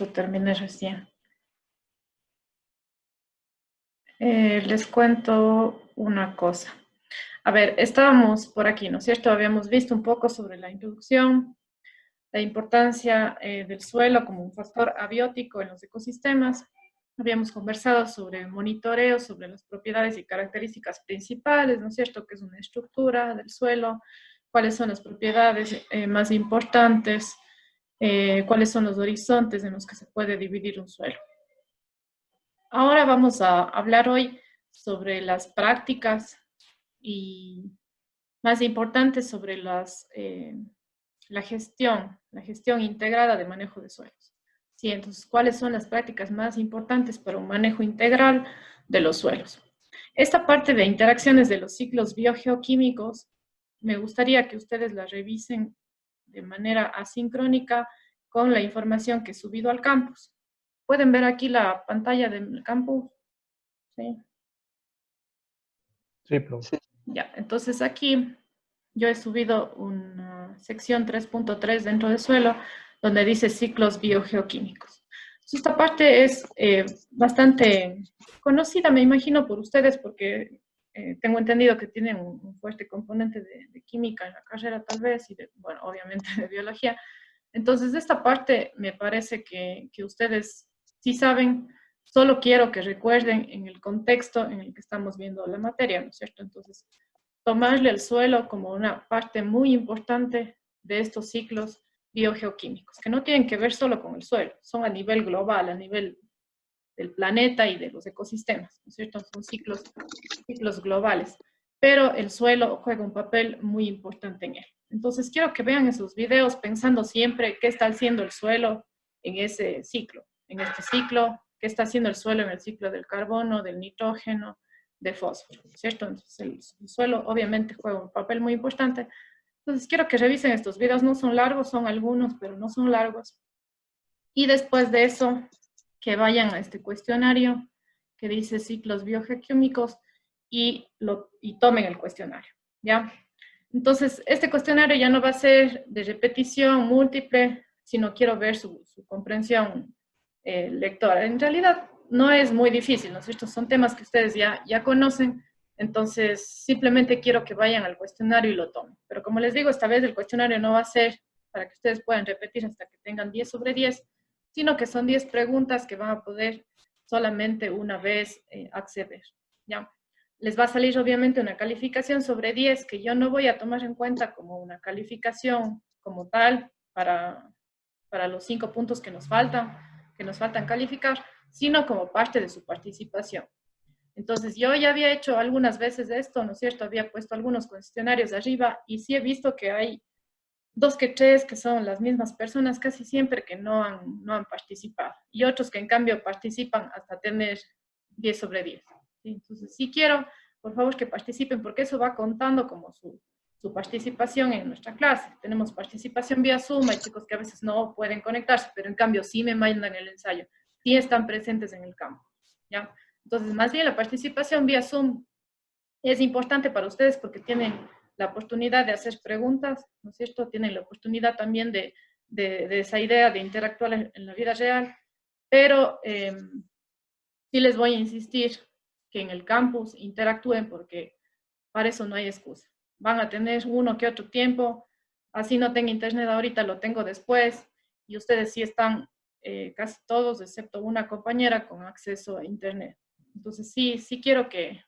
justo terminé recién. Les cuento una cosa. A ver, estábamos por aquí, ¿no es cierto? Habíamos visto un poco sobre la introducción, la importancia del suelo como un factor abiótico en los ecosistemas. Habíamos conversado sobre el monitoreo, sobre las propiedades y características principales, ¿no es cierto? ¿Qué es una estructura del suelo? ¿Cuáles son las propiedades más importantes? ¿Cuáles son los horizontes en los que se puede dividir un suelo? Ahora vamos a hablar hoy sobre las prácticas y más importantes sobre la gestión integrada de manejo de suelos. Sí, entonces, ¿cuáles son las prácticas más importantes para un manejo integral de los suelos? Esta parte de interacciones de los ciclos biogeoquímicos, me gustaría que ustedes la revisen de manera asincrónica con la información que he subido al campus. ¿Pueden ver aquí la pantalla del campus? Sí. Sí, profe. Ya, entonces aquí yo he subido una sección 3.3 dentro del suelo donde dice ciclos biogeoquímicos. Esta parte es bastante conocida, me imagino, por ustedes porque tengo entendido que tienen un fuerte componente de química en la carrera tal vez y, bueno, obviamente de biología. Entonces, esta parte me parece que ustedes sí saben, solo quiero que recuerden en el contexto en el que estamos viendo la materia, ¿no es cierto? Entonces, tomarle el suelo como una parte muy importante de estos ciclos biogeoquímicos, que no tienen que ver solo con el suelo, son a nivel global, a nivel del planeta y de los ecosistemas, ¿no es cierto? Son ciclos globales, pero el suelo juega un papel muy importante en él. Entonces quiero que vean esos videos pensando siempre qué está haciendo el suelo en ese ciclo, en este ciclo, qué está haciendo el suelo en el ciclo del carbono, del nitrógeno, de fósforo, ¿cierto? Entonces el suelo obviamente juega un papel muy importante. Entonces quiero que revisen estos videos, no son largos, son algunos, pero no son largos. Y después de eso, que vayan a este cuestionario que dice ciclos biogeoquímicos y tomen el cuestionario, ¿ya? Entonces, este cuestionario ya no va a ser de repetición múltiple, sino quiero ver su comprensión lectora. En realidad, no es muy difícil, ¿no es cierto? Son temas que ustedes ya conocen, entonces simplemente quiero que vayan al cuestionario y lo tomen. Pero como les digo, esta vez el cuestionario no va a ser para que ustedes puedan repetir hasta que tengan 10 sobre 10, sino que son 10 preguntas que van a poder solamente una vez acceder, ¿ya? Les va a salir obviamente una calificación sobre 10 que yo no voy a tomar en cuenta como una calificación como tal para los 5 puntos que nos faltan calificar, sino como parte de su participación. Entonces, yo ya había hecho algunas veces esto, ¿no es cierto? Había puesto algunos cuestionarios arriba y sí he visto que hay 2 que 3 que son las mismas personas casi siempre que no han participado y otros que en cambio participan hasta tener 10 sobre 10. ¿Sí? Entonces, sí quiero, por favor, que participen porque eso va contando como su participación en nuestra clase. Tenemos participación vía Zoom, hay chicos que a veces no pueden conectarse, pero en cambio sí me mandan el ensayo, sí están presentes en el campo, ¿ya? Entonces, más bien la participación vía Zoom es importante para ustedes porque tienen la oportunidad de hacer preguntas, ¿no es cierto? Tienen la oportunidad también de esa idea de interactuar en la vida real, pero sí les voy a insistir que en el campus interactúen porque para eso no hay excusa. Van a tener uno que otro tiempo, así no tengo internet ahorita, lo tengo después, y ustedes sí están casi todos, excepto una compañera, con acceso a internet. Entonces sí quiero que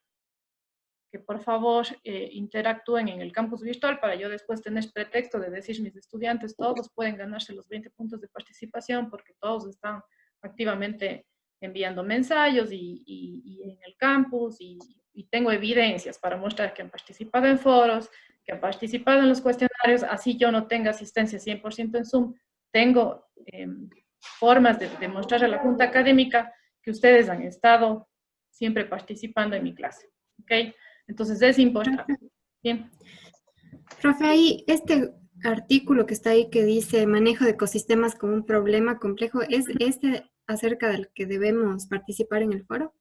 por favor interactúen en el campus virtual para yo después tener pretexto de decir mis estudiantes todos pueden ganarse los 20 puntos de participación porque todos están activamente enviando mensajes y en el campus y tengo evidencias para mostrar que han participado en foros, que han participado en los cuestionarios, así yo no tenga asistencia 100% en Zoom, tengo formas de demostrar a la Junta Académica que ustedes han estado siempre participando en mi clase, ¿ok? Entonces es importante. Bien. Profe, ahí este artículo que está ahí que dice manejo de ecosistemas como un problema complejo, ¿es este acerca del que debemos participar en el foro?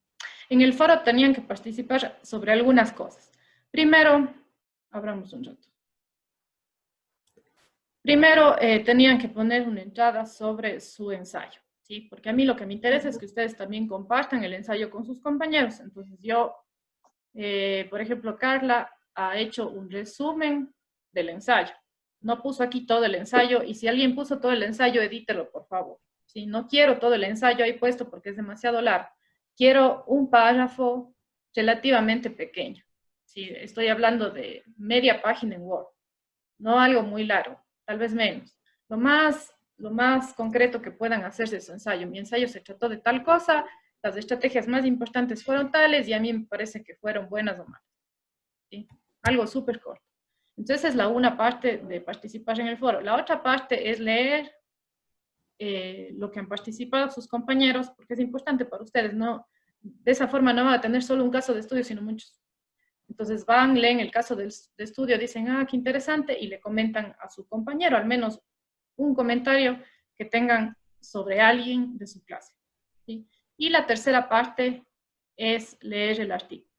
En el foro tenían que participar sobre algunas cosas. Primero, abramos un rato. Primero, tenían que poner una entrada sobre su ensayo. ¿sí? Porque a mí lo que me interesa es que ustedes también compartan el ensayo con sus compañeros. Entonces yo, por ejemplo, Carla ha hecho un resumen del ensayo. No puso aquí todo el ensayo, y si alguien puso todo el ensayo, edítelo, por favor. ¿Sí? No quiero todo el ensayo ahí puesto porque es demasiado largo. Quiero un párrafo relativamente pequeño. ¿Sí? Estoy hablando de media página en Word, no algo muy largo, tal vez menos. Lo más concreto que puedan hacerse de su ensayo. Mi ensayo se trató de tal cosa, las estrategias más importantes fueron tales, y a mí me parece que fueron buenas o malas. ¿Sí? Algo súper corto. Entonces es la una parte de participar en el foro. La otra parte es leer lo que han participado sus compañeros, porque es importante para ustedes, ¿no? De esa forma no van a tener solo un caso de estudio, sino muchos. Entonces van, leen el caso de estudio, dicen, ah, qué interesante, y le comentan a su compañero, al menos un comentario que tengan sobre alguien de su clase. ¿Sí? Y la tercera parte es leer el artículo.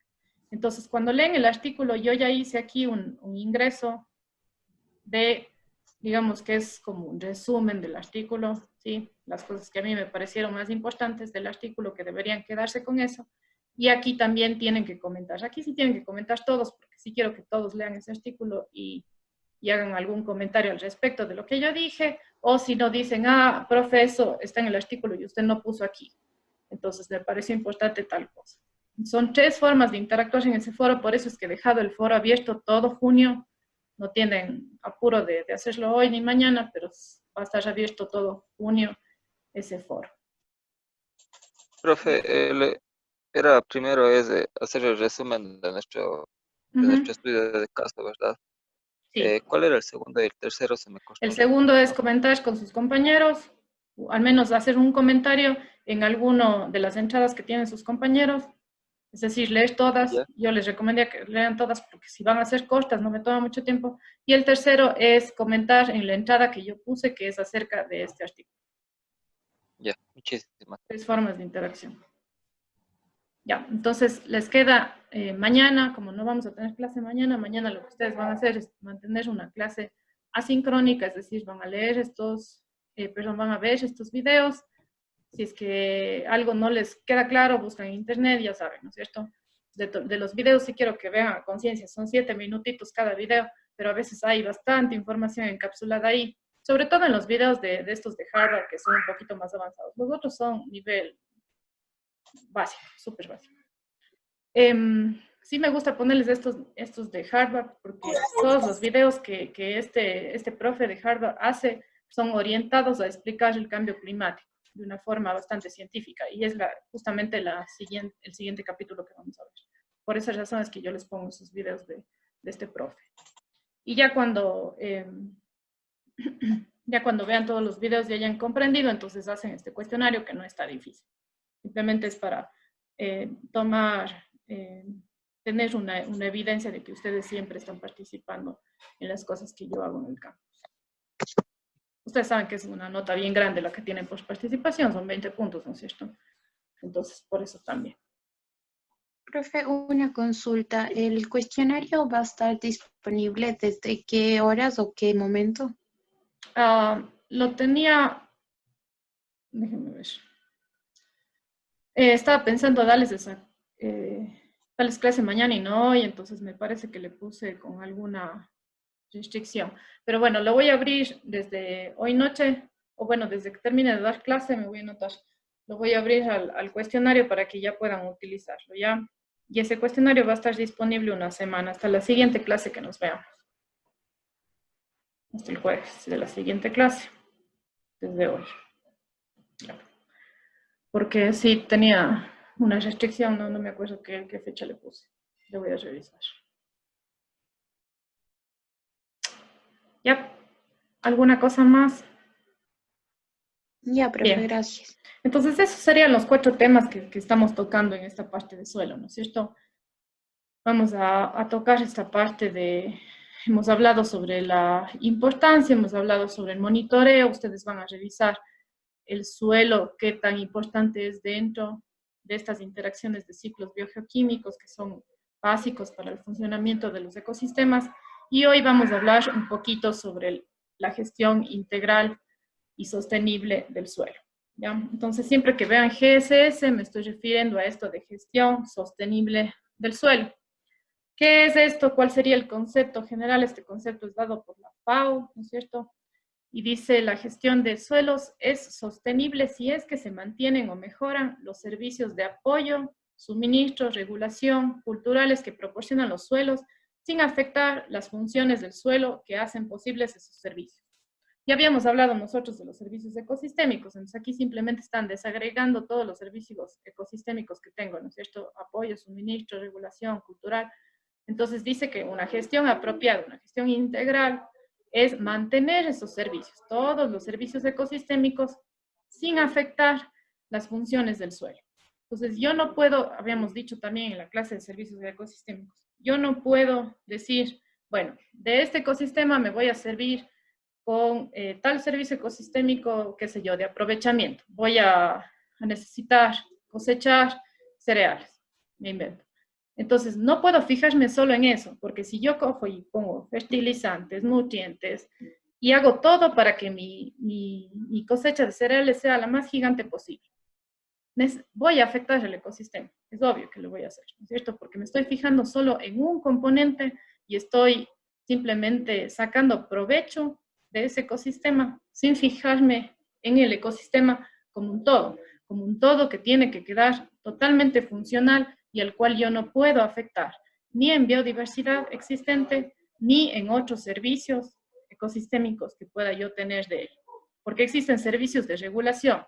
Entonces, cuando leen el artículo, yo ya hice aquí un ingreso de, digamos que es como un resumen del artículo, ¿sí? Las cosas que a mí me parecieron más importantes del artículo, que deberían quedarse con eso. Y aquí también tienen que comentar. Aquí sí tienen que comentar todos, porque sí quiero que todos lean ese artículo y hagan algún comentario al respecto de lo que yo dije, o si no dicen, ah, profe, eso está en el artículo y usted no puso aquí. Entonces me pareció importante tal cosa. Son 3 formas de interactuar en ese foro, por eso es que he dejado el foro abierto todo junio. No tienen apuro de hacerlo hoy ni mañana, pero va a estar abierto todo junio ese foro. Profe, era primero es hacer el resumen de nuestro estudio de caso, ¿verdad? Sí. ¿Cuál era el segundo y el tercero? Se me cortó El un segundo es poquito. comentar con sus compañeros, o al menos hacer un comentario en alguno de las entradas que tienen sus compañeros. Es decir, leer todas. ¿Ya? Yo les recomendaría que lean todas, porque si van a ser cortas no me toma mucho tiempo. Y el tercero es comentar en la entrada que yo puse, que es acerca de este artículo. Ya, muchísimas. 3 formas de interacción. Ya, entonces les queda mañana, como no vamos a tener clase mañana, mañana lo que ustedes van a hacer es mantener una clase asincrónica, es decir, van a leer van a ver estos videos. Si es que algo no les queda claro, buscan en internet, ya saben, ¿no es cierto? De los videos sí quiero que vean a conciencia, son 7 minutitos cada video, pero a veces hay bastante información encapsulada ahí, sobre todo en los videos de estos de Harvard, que son un poquito más avanzados. Los otros son nivel básico, súper básico. Sí me gusta ponerles estos de Harvard, porque todos los videos que este profe de Harvard hace son orientados a explicar el cambio climático de una forma bastante científica, y es justamente el siguiente capítulo que vamos a ver. Por esas razones que yo les pongo esos videos de este profe. Y ya cuando vean todos los videos y hayan comprendido, entonces hacen este cuestionario, que no está difícil. Simplemente es para tener una evidencia de que ustedes siempre están participando en las cosas que yo hago en el campus. Ustedes saben que es una nota bien grande la que tienen por participación, son 20 puntos, ¿no es cierto? Entonces, por eso también. Profe, una consulta. ¿El cuestionario va a estar disponible desde qué horas o qué momento? Lo tenía, déjenme ver. Estaba pensando darles clase mañana y no hoy, entonces me parece que le puse con alguna restricción. Pero bueno, lo voy a abrir desde hoy noche, o bueno, desde que termine de dar clase me voy a anotar. Lo voy a abrir al cuestionario para que ya puedan utilizarlo, ¿ya? Y ese cuestionario va a estar disponible una semana, hasta la siguiente clase que nos veamos. Hasta el jueves de la siguiente clase, desde hoy. Ya. Porque sí tenía una restricción, no me acuerdo qué fecha le puse. Le voy a revisar. ¿Ya? ¿Alguna cosa más? Ya, profe, Bien. gracias. Entonces, esos serían los 4 temas que estamos tocando en esta parte de suelo, ¿no es cierto? Vamos a tocar esta parte hemos hablado sobre la importancia, hemos hablado sobre el monitoreo, ustedes van a revisar el suelo, qué tan importante es dentro de estas interacciones de ciclos biogeoquímicos que son básicos para el funcionamiento de los ecosistemas. Y hoy vamos a hablar un poquito sobre la gestión integral y sostenible del suelo. ¿ya? Entonces, siempre que vean GSS, me estoy refiriendo a esto de gestión sostenible del suelo. ¿Qué es esto? ¿Cuál sería el concepto general? Este concepto es dado por la FAO, ¿no es cierto? Y dice, la gestión de suelos es sostenible si es que se mantienen o mejoran los servicios de apoyo, suministro, regulación, culturales que proporcionan los suelos, sin afectar las funciones del suelo que hacen posibles esos servicios. Ya habíamos hablado nosotros de los servicios ecosistémicos, entonces aquí simplemente están desagregando todos los servicios ecosistémicos que tengo, ¿no es cierto? Apoyo, suministro, regulación, cultural. Entonces dice que una gestión apropiada, una gestión integral, es mantener esos servicios, todos los servicios ecosistémicos, sin afectar las funciones del suelo. Entonces yo no puedo, habíamos dicho también en la clase de servicios ecosistémicos, yo no puedo decir, bueno, de este ecosistema me voy a servir con tal servicio ecosistémico, qué sé yo, de aprovechamiento. Voy a necesitar cosechar cereales, me invento. Entonces, no puedo fijarme solo en eso, porque si yo cojo y pongo fertilizantes, nutrientes, y hago todo para que mi cosecha de cereales sea la más gigante posible, voy a afectar el ecosistema. Es obvio que lo voy a hacer, ¿no es cierto? Porque me estoy fijando solo en un componente y estoy simplemente sacando provecho de ese ecosistema sin fijarme en el ecosistema como un todo que tiene que quedar totalmente funcional y al cual yo no puedo afectar ni en biodiversidad existente ni en otros servicios ecosistémicos que pueda yo tener de él. Porque existen servicios de regulación,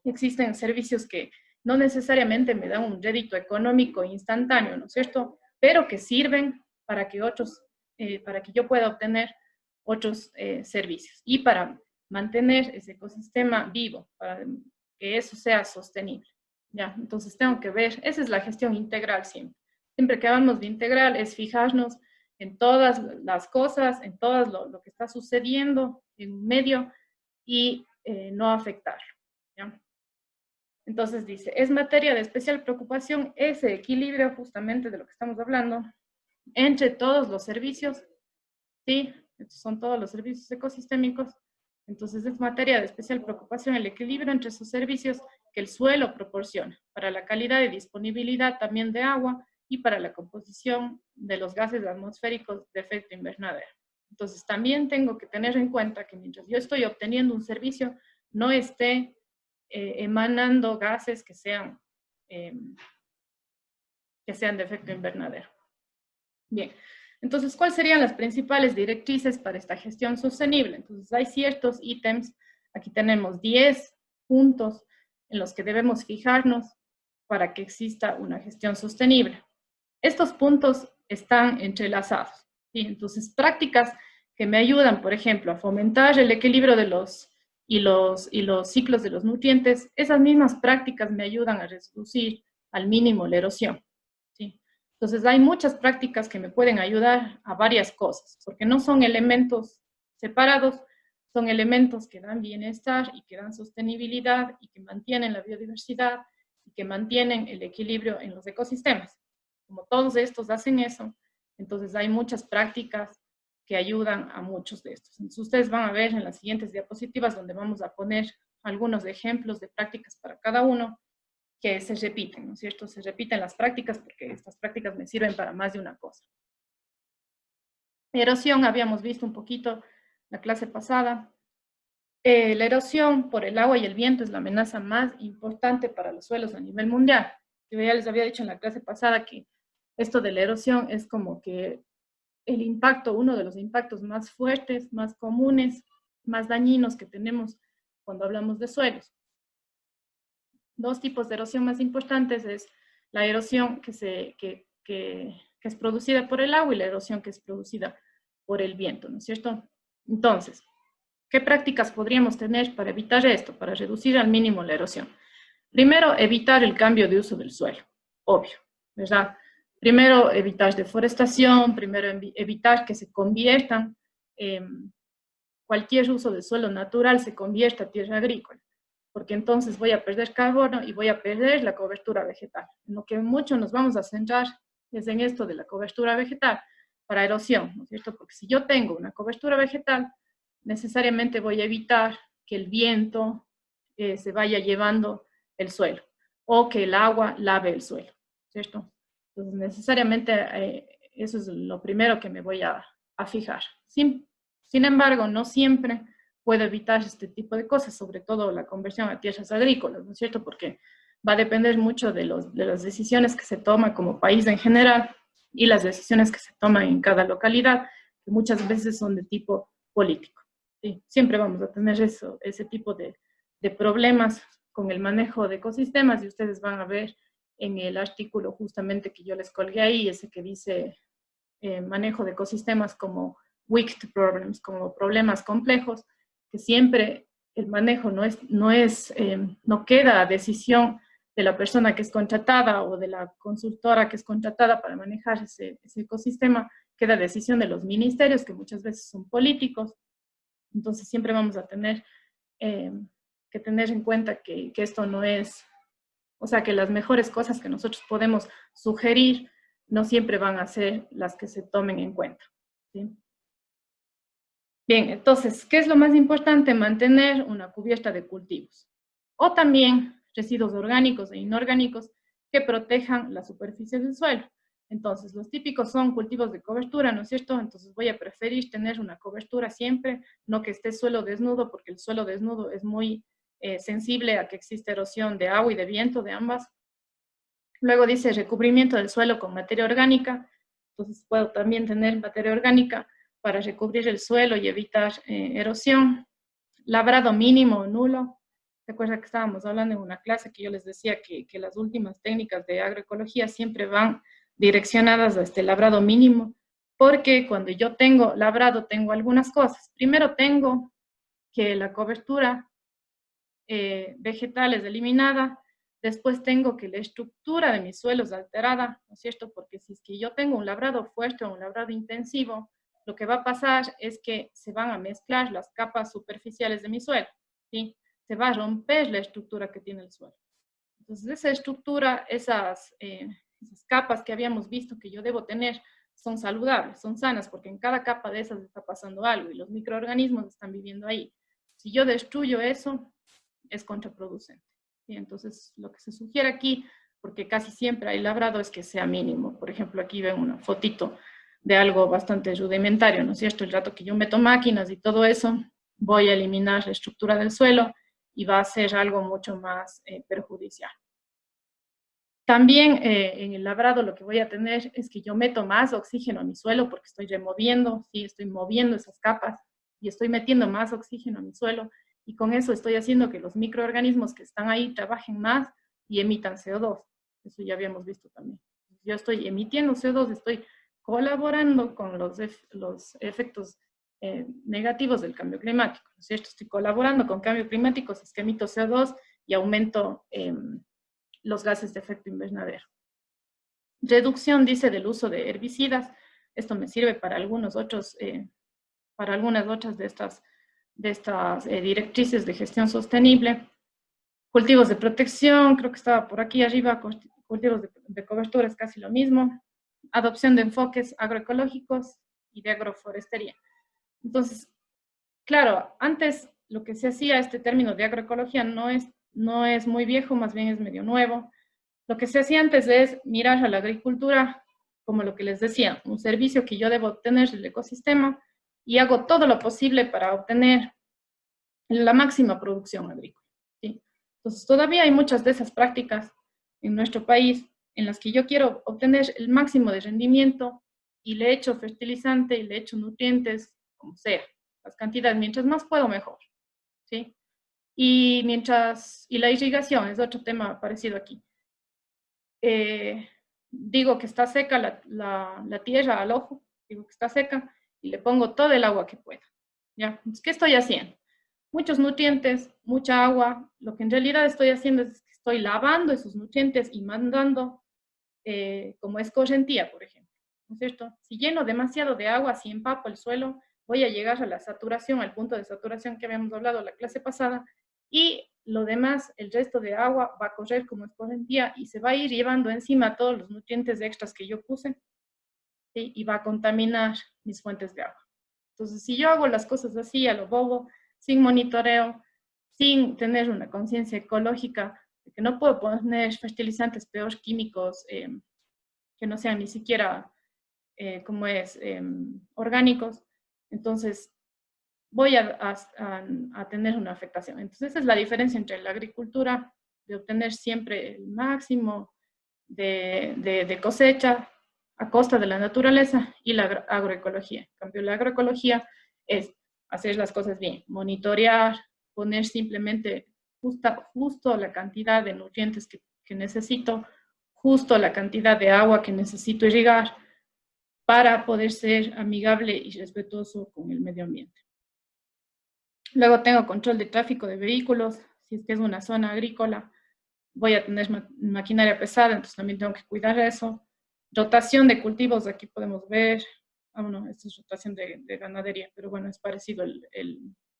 existen servicios que no necesariamente me dan un rédito económico instantáneo, ¿no es cierto? Pero que sirven para que para que yo pueda obtener otros servicios y para mantener ese ecosistema vivo, para que eso sea sostenible. ¿Ya? Entonces tengo que ver, esa es la gestión integral siempre. Siempre que hablamos de integral es fijarnos en todas las cosas, en todo lo que está sucediendo en un medio y no afectarlo. ¿Ya? Entonces dice, es materia de especial preocupación ese equilibrio justamente de lo que estamos hablando entre todos los servicios, ¿sí? Estos son todos los servicios ecosistémicos. Entonces es materia de especial preocupación el equilibrio entre esos servicios que el suelo proporciona para la calidad y disponibilidad también de agua y para la composición de los gases atmosféricos de efecto invernadero. Entonces también tengo que tener en cuenta que mientras yo estoy obteniendo un servicio, no esté emanando gases que sean de efecto invernadero. Bien, entonces, ¿cuáles serían las principales directrices para esta gestión sostenible? Entonces, hay ciertos ítems, aquí tenemos 10 puntos en los que debemos fijarnos para que exista una gestión sostenible. Estos puntos están entrelazados, ¿sí? Entonces, prácticas que me ayudan, por ejemplo, a fomentar el equilibrio de los ciclos de los nutrientes, esas mismas prácticas me ayudan a reducir al mínimo la erosión, ¿sí? Entonces hay muchas prácticas que me pueden ayudar a varias cosas, porque no son elementos separados, son elementos que dan bienestar y que dan sostenibilidad y que mantienen la biodiversidad y que mantienen el equilibrio en los ecosistemas. Como todos estos hacen eso, entonces hay muchas prácticas que ayudan a muchos de estos. Entonces, ustedes van a ver en las siguientes diapositivas donde vamos a poner algunos ejemplos de prácticas para cada uno que se repiten, ¿no es cierto? Se repiten las prácticas porque estas prácticas me sirven para más de una cosa. Erosión, habíamos visto un poquito la clase pasada. La erosión por el agua y el viento es la amenaza más importante para los suelos a nivel mundial. Yo ya les había dicho en la clase pasada que esto de la erosión es como que el impacto, uno de los impactos más fuertes, más comunes, más dañinos que tenemos cuando hablamos de suelos. Dos tipos de erosión más importantes es la erosión que es producida por el agua y la erosión que es producida por el viento, ¿no es cierto? Entonces, ¿qué prácticas podríamos tener para evitar esto, para reducir al mínimo la erosión? Primero, evitar el cambio de uso del suelo, obvio, ¿verdad? Primero, evitar deforestación, primero evitar que se conviertan, cualquier uso de suelo natural se convierta a tierra agrícola, porque entonces voy a perder carbono y voy a perder la cobertura vegetal. En lo que mucho nos vamos a centrar es en esto de la cobertura vegetal para erosión, ¿no es cierto? Porque si yo tengo una cobertura vegetal, necesariamente voy a evitar que el viento se vaya llevando el suelo o que el agua lave el suelo, ¿cierto? Entonces, necesariamente eso es lo primero que me voy a fijar. Sin embargo, no siempre puedo evitar este tipo de cosas, sobre todo la conversión a tierras agrícolas, ¿no es cierto? Porque va a depender mucho de las decisiones que se toman como país en general y las decisiones que se toman en cada localidad, que muchas veces son de tipo político. ¿Sí? Siempre vamos a tener ese tipo de problemas con el manejo de ecosistemas, y ustedes van a ver en el artículo justamente que yo les colgué ahí, ese que dice manejo de ecosistemas como wicked problems, como problemas complejos, que siempre el manejo no queda a decisión de la persona que es contratada o de la consultora que es contratada para manejar ese ecosistema, queda a decisión de los ministerios, que muchas veces son políticos. Entonces siempre vamos a tener que tener en cuenta que esto no es, o sea, que las mejores cosas que nosotros podemos sugerir no siempre van a ser las que se tomen en cuenta, ¿sí? Bien, entonces, ¿qué es lo más importante? Mantener una cubierta de cultivos o también residuos orgánicos e inorgánicos que protejan la superficie del suelo. Entonces, los típicos son cultivos de cobertura, ¿no es cierto? Entonces voy a preferir tener una cobertura siempre, no que esté suelo desnudo, porque el suelo desnudo es muy sensible a que existe erosión de agua y de viento, de ambas. Luego dice recubrimiento del suelo con materia orgánica. Entonces puedo también tener materia orgánica para recubrir el suelo y evitar erosión. Labrado mínimo o nulo. ¿Se acuerdan que estábamos hablando en una clase que yo les decía que las últimas técnicas de agroecología siempre van direccionadas a este labrado mínimo? Porque cuando yo tengo labrado, tengo algunas cosas. Primero tengo que la cobertura vegetal es eliminada. Después tengo que la estructura de mis suelos es alterada, ¿no es cierto? Porque si es que yo tengo un labrado fuerte o un labrado intensivo, lo que va a pasar es que se van a mezclar las capas superficiales de mi suelo, ¿sí? Se va a romper la estructura que tiene el suelo. Entonces, esa estructura, esas capas que habíamos visto que yo debo tener, son saludables, son sanas, porque en cada capa de esas está pasando algo y los microorganismos están viviendo ahí. Si yo destruyo eso, es contraproducente. ¿Sí? Entonces, lo que se sugiere aquí, porque casi siempre hay labrado, es que sea mínimo. Por ejemplo, aquí ven una fotito de algo bastante rudimentario, ¿no es cierto? El rato que yo meto máquinas y todo eso, voy a eliminar la estructura del suelo y va a ser algo mucho más perjudicial. También en el labrado lo que voy a tener es que yo meto más oxígeno a mi suelo porque estoy removiendo, ¿sí? Estoy moviendo esas capas y estoy metiendo más oxígeno a mi suelo, y con eso estoy haciendo que los microorganismos que están ahí trabajen más y emitan CO2. Eso ya habíamos visto también. Yo estoy emitiendo CO2, estoy colaborando con los efectos negativos del cambio climático, ¿no es cierto? Estoy colaborando con cambio climático si es que emito CO2 y aumento los gases de efecto invernadero. Reducción, dice, del uso de herbicidas. Esto me sirve para algunas otras de estas directrices de gestión sostenible. Cultivos de protección, creo que estaba por aquí arriba, cultivos de cobertura es casi lo mismo. Adopción de enfoques agroecológicos y de agroforestería. Entonces, claro, antes lo que se hacía, este término de agroecología no es muy viejo, más bien es medio nuevo. Lo que se hacía antes es mirar a la agricultura como lo que les decía, un servicio que yo debo obtener del ecosistema, y hago todo lo posible para obtener la máxima producción agrícola, ¿sí? Entonces, todavía hay muchas de esas prácticas en nuestro país en las que yo quiero obtener el máximo de rendimiento y le echo fertilizante y le echo nutrientes, como sea, las cantidades, mientras más puedo, mejor, ¿sí? Y la irrigación es otro tema parecido aquí. Digo que está seca la tierra al ojo, digo que está seca, y le pongo todo el agua que pueda, ¿ya? Entonces, ¿qué estoy haciendo? Muchos nutrientes, mucha agua. Lo que en realidad estoy haciendo es que estoy lavando esos nutrientes y mandando como escorrentía, por ejemplo, ¿no es cierto? Si lleno demasiado de agua, si empapo el suelo, voy a llegar a la saturación, al punto de saturación que habíamos hablado la clase pasada, y lo demás, el resto de agua, va a correr como escorrentía y se va a ir llevando encima todos los nutrientes extras que yo puse, ¿sí? Y va a contaminar mis fuentes de agua. Entonces, si yo hago las cosas así, a lo bobo, sin monitoreo, sin tener una conciencia ecológica de que no puedo poner fertilizantes peor químicos que no sean ni siquiera orgánicos, entonces voy a tener una afectación. Entonces esa es la diferencia entre la agricultura, de obtener siempre el máximo de cosecha a costa de la naturaleza, y la agroecología. En cambio, la agroecología es hacer las cosas bien, monitorear, poner simplemente justo la cantidad de nutrientes que necesito, justo la cantidad de agua que necesito irrigar, para poder ser amigable y respetuoso con el medio ambiente. Luego tengo control de tráfico de vehículos. Si es que es una zona agrícola, voy a tener maquinaria pesada, entonces también tengo que cuidar eso. Rotación de cultivos, aquí podemos ver, bueno, esto es rotación de ganadería, pero bueno, es parecido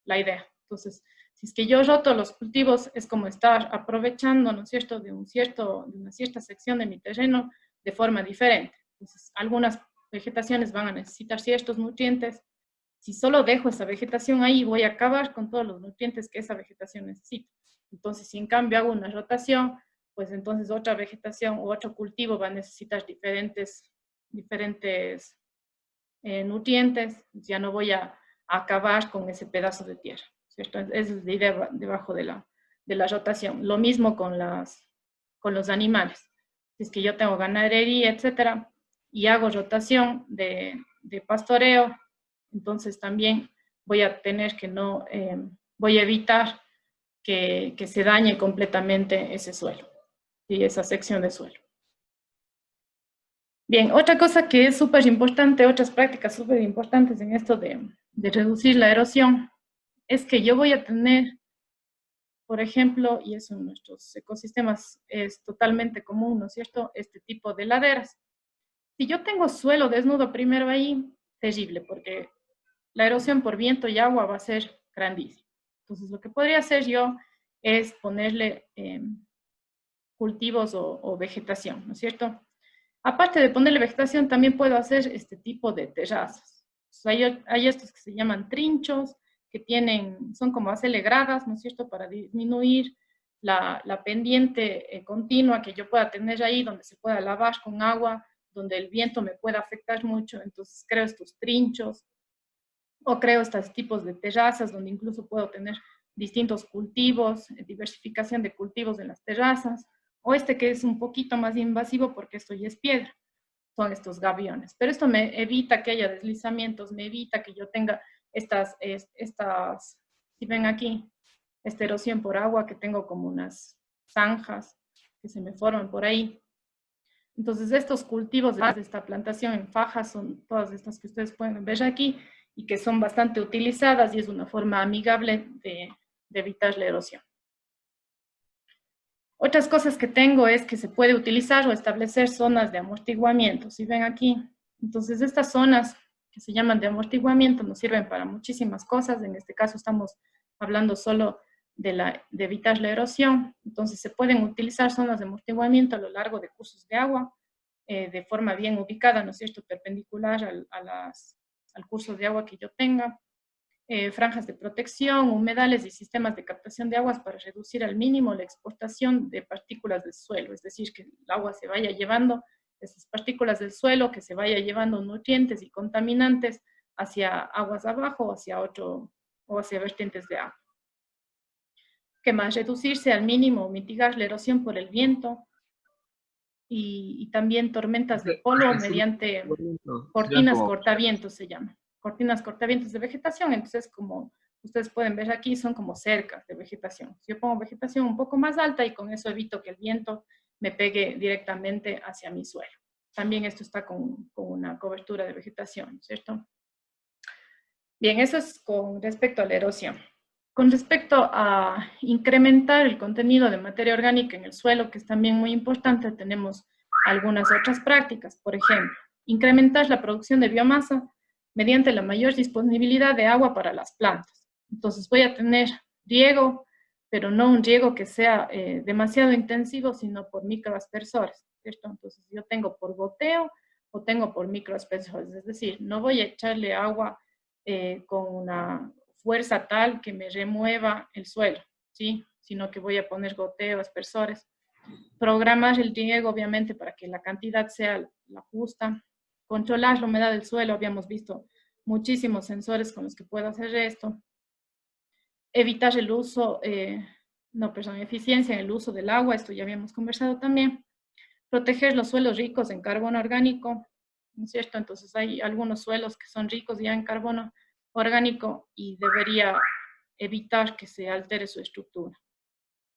la idea. Entonces, si es que yo roto los cultivos, es como estar aprovechando, ¿no es cierto?, de una cierta sección de mi terreno de forma diferente. Entonces, algunas vegetaciones van a necesitar ciertos nutrientes. Si solo dejo esa vegetación ahí, voy a acabar con todos los nutrientes que esa vegetación necesita. Entonces, si en cambio hago una rotación, pues entonces otra vegetación o otro cultivo va a necesitar diferentes nutrientes. Ya no voy a acabar con ese pedazo de tierra, ¿cierto? Esa es la idea debajo de la rotación. Lo mismo con los animales. Si es que yo tengo ganadería, etcétera, y hago rotación de pastoreo, entonces también voy a tener que voy a evitar que se dañe completamente ese suelo y esa sección de suelo. Bien, otra cosa que es súper importante, otras prácticas súper importantes en esto de reducir la erosión, es que yo voy a tener, por ejemplo, y eso en nuestros ecosistemas es totalmente común, ¿no es cierto?, este tipo de laderas. Si yo tengo suelo desnudo primero ahí, terrible, porque la erosión por viento y agua va a ser grandísima. Entonces, lo que podría hacer yo es ponerle cultivos o vegetación, ¿no es cierto? Aparte de ponerle vegetación, también puedo hacer este tipo de terrazas. Hay estos que se llaman trinchos, que son como aceleradas, ¿no es cierto?, para disminuir la pendiente continua que yo pueda tener ahí, donde se pueda lavar con agua, donde el viento me pueda afectar mucho. Entonces creo estos trinchos, o creo estos tipos de terrazas, donde incluso puedo tener distintos cultivos, diversificación de cultivos en las terrazas, o este que es un poquito más invasivo porque esto ya es piedra, son estos gaviones. Pero esto me evita que haya deslizamientos, me evita que yo tenga estas, si ven aquí, esta erosión por agua, que tengo como unas zanjas que se me forman por ahí. Entonces, estos cultivos de esta plantación en fajas son todas estas que ustedes pueden ver aquí y que son bastante utilizadas, y es una forma amigable de evitar la erosión. Otras cosas que tengo es que se puede utilizar o establecer zonas de amortiguamiento. Si ven aquí, entonces estas zonas que se llaman de amortiguamiento nos sirven para muchísimas cosas. En este caso estamos hablando solo de evitar la erosión. Entonces se pueden utilizar zonas de amortiguamiento a lo largo de cursos de agua, de forma bien ubicada, ¿no es cierto?, perpendicular al curso de agua que yo tenga. Franjas de protección, humedales y sistemas de captación de aguas para reducir al mínimo la exportación de partículas del suelo, es decir, que el agua se vaya llevando esas partículas del suelo, que se vaya llevando nutrientes y contaminantes hacia aguas abajo o hacia vertientes de agua. ¿Qué más? Reducirse al mínimo o mitigar la erosión por el viento y también tormentas de polvo mediante cortinas cortavientos, se llama. Cortinas cortavientos de vegetación. Entonces, como ustedes pueden ver aquí, son como cercas de vegetación. Yo pongo vegetación un poco más alta y con eso evito que el viento me pegue directamente hacia mi suelo. También esto está con una cobertura de vegetación, ¿cierto? Bien, eso es con respecto a la erosión. Con respecto a incrementar el contenido de materia orgánica en el suelo, que es también muy importante, tenemos algunas otras prácticas. Por ejemplo, incrementar la producción de biomasa mediante la mayor disponibilidad de agua para las plantas. Entonces voy a tener riego, pero no un riego que sea demasiado intensivo, sino por microaspersores, ¿cierto? Entonces yo tengo por goteo o tengo por microaspersores, es decir, no voy a echarle agua con una fuerza tal que me remueva el suelo, ¿sí? Sino que voy a poner goteo, aspersores. Programar el riego, obviamente, para que la cantidad sea la justa. Controlar la humedad del suelo, habíamos visto muchísimos sensores con los que puedo hacer esto. Evitar el uso, eficiencia en el uso del agua, esto ya habíamos conversado también. Proteger los suelos ricos en carbono orgánico, ¿no es cierto? Entonces hay algunos suelos que son ricos ya en carbono orgánico y debería evitar que se altere su estructura.